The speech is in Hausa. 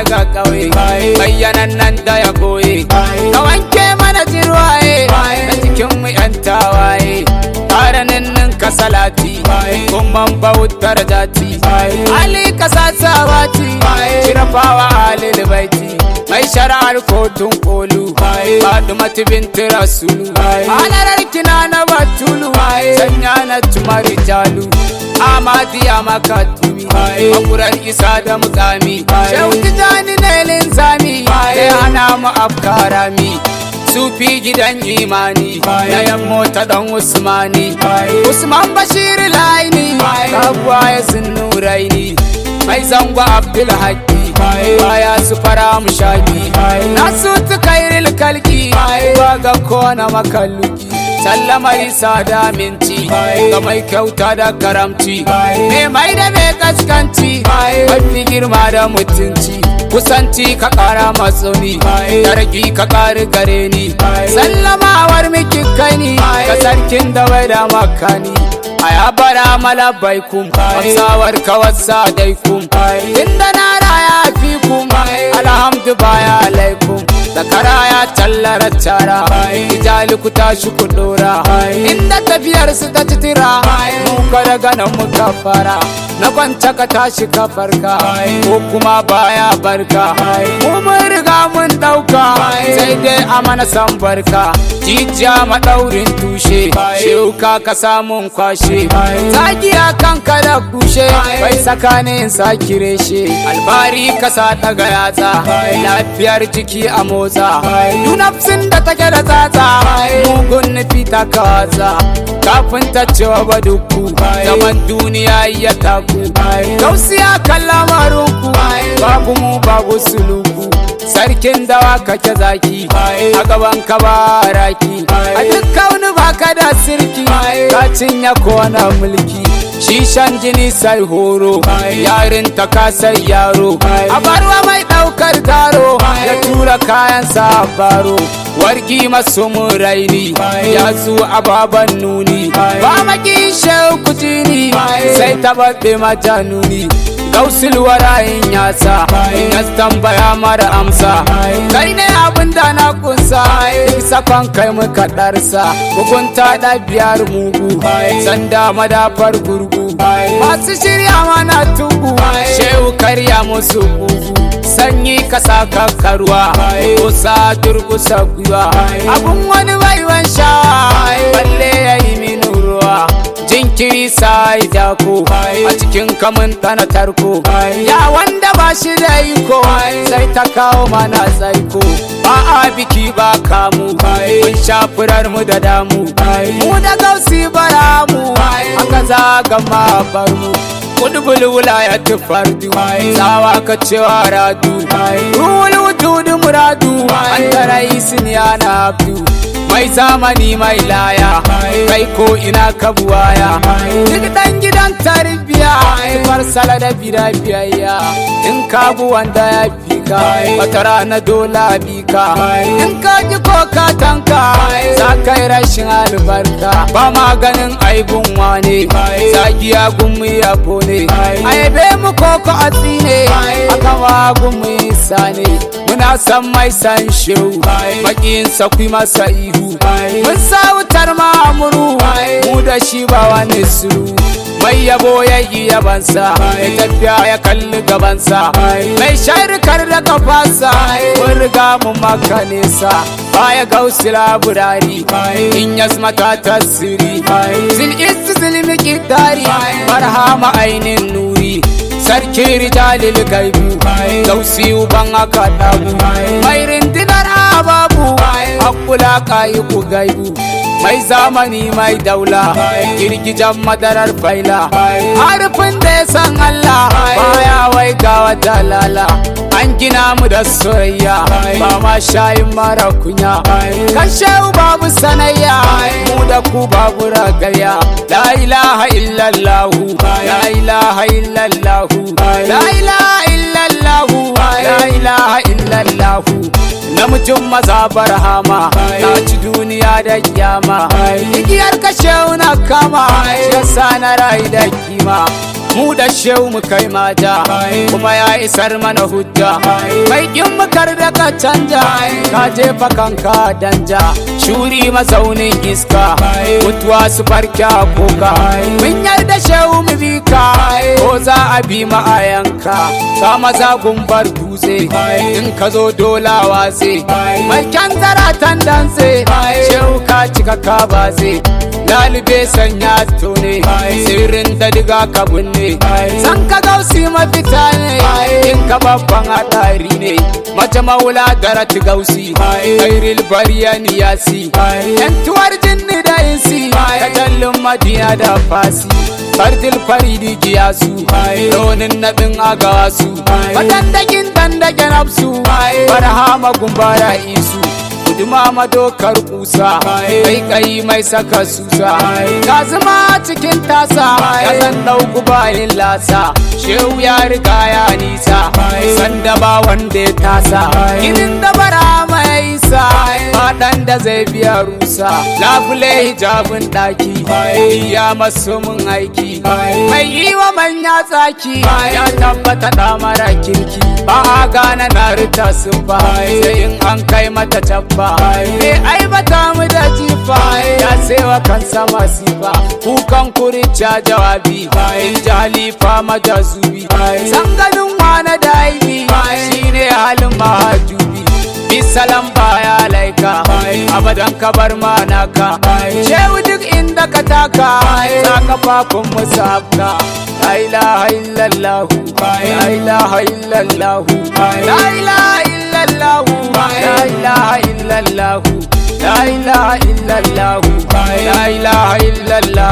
daga ƙauye bayyanan nan da ya goye ka wanke mana jirwaye na jikinmu 'yan tawaye ƙaranin ninka salati kuma bautar dati Ali ka sasawati shirafawa alil baiti mai shari'ar kotun kolu Fatimatu binti Rasulu halarar kina na batulu sanya na tumari jalu Amadiya makatumi makurar isa da mukami Shehu Tijani ne linzami ya hana mu afkarami Sufi gidan imani na yammo ta dan Usmani Usman Bashir Laini kabuwa ya Zunnuraini mai zango Abdul Haqi baya su fara mushaki nasu tukairil kalki ba ga kona makalluki sallamar isa da minci ga mai kyauta da karamci mai da mai kaskanci mafi girma da mutunci kusanci ka kara matsoni dargi ka kari gare ni sallamawar miki kai ni ka sarkin da bai da makani aya bara malabaikum amsawar ka wasa daikum inda na raya fikum alhamdu baya alaikum zakara ya tallara tara ijali ku tashi ku dora inda tafiyar su ta titira mu ka daga nan muka fara na kwanta ka tashi ka farka ko kuma baya barka mu mun riga mun dauka sai dai amana san barka jijiya madaurin tushe sheuka ka samun kwashe zagiya kanka da kushe bai tsakanin sa kireshe albari ka sa daga yatsa lafiyar jiki a motsa dunafsin da take da tsatsa mugun nufi ta kaza kafin ta cewa ba duku zaman duniya ya taku tausiya kan lamarinku babu mu babu suluku sarkin dawa kake zaki a gaban ka baraki a dukkan baka da sirki ka cinye kona mulki shishan jini sai horo yarin ta kasar yaro a barwa mai daukar garo ya tura kayan sa baro wargi masu muraini ya zu ababan nuni ba maki shehu kujini sai tababbe majanuni gausul warayin yasa in ya tambaya mara amsa kai ne abin da na kunsa duk sakon kai muka darsa hukunta da biyar mugu sanda madafar gurgu masu shirya mana tugu shehu karya musu bugu sanyi ka saka karuwa kusa durgusa gwiwa abun wani baiwan shawa balle ya yi mini ruwa jinkiri sai dako a cikin kamun tana tarko ya wanda ba shi da iko sai ta kawo mana tsaiko ba a biki ba kamu mun shafurar mu da damu mu da gausi bara mu aka zaga ma bar mu kudubul wilayat fardu tsawa ka cewa radu ruwul wujudu muradu an tarai sinyana abdu mai zamani mai laya kai ko ina ka buwaya duk dan gidan tarbiya farsala da biyayya in ka bu wanda ya fika wata rana dola bika in ka ji ko ka tanka za kai rashin albarka ba maganin aibun wane zagiya gummu yabo ne aibe mu koko a tsine aka wa gummu sane muna san mai san shehu makin sakwi masa ihu mun sa wutar ma'amuru mu da shi ba wani suru mai yabo ya yi yabansa ya tafiya ya kalli gabansa mai sharikar da kafansa mun riga mu maka nesa baya gausila burari in ya zmata tasiri zil isti zilmi kitari marhama ainin nuri sarki rijalil gaibu gausi uban aka dabu mai rindinar ababu akula kayi ku gaibu mai zamani mai daula girgijan madarar faila harfin da ya san Allah baya wai ga wata lala an gina mu da soyayya ba ma shayin mara kunya kashe babu sanayya mu da ku babu ragaya la ilaha illallah la ilaha illallah la ilaha illallah la ilaha illallah namijin maza barhama na ci duniya da kiyama igiyar kashe na kama yasa na rai da kima mu da shehu mu kai mata kuma ya isar mana hujja mai kin mu kar da ka canja ka jefa kanka danja shuri mazaunin iska mutuwa su farke a kuka mun yarda shehu mu bi ka ko za a bi ma a yanka ka maza gumbar dutse in ka zo dolawa sai mai kyan zaratan dantse shehu ka cika ka baze lalibe sanya tone sirrin da diga ka bunne san ka gausi mafita ne in ka babban hadari ne mace maula darat gausi kairil bariyan yasi yantuwar jinni da insi tajallin madina da fasi fardil faridi giyasu ronin nadin agawasu madandakin dandake nafsu barhama gumbara isu guduma madokar kusa kai mai saka susa ka zama cikin tasa ya san dauku bayin lasa shehu ya riga ya nisa sanda ba wanda ya tasa ginin da bara mai isa fadan da zai biya rusa labule hijabin daki ya masu mun aiki mai yi wa manya tsaki ya tabbata da mara kirki ba a gane na rita sun ba sai in an kai mata cabba me aibata mu da jifa ya sewa kansa masifa kukan kurica jawabi in ji halifa majazubi san ganin wane da aibi shine halin mahajubi bisalam baya laika abadan kabar manaka shehu duk inda ka taka saka fafin musabka la ilaha illallah la ilaha illallah la ilaha illallah la ilaha illallah la ilaha illallah la ilaha illallah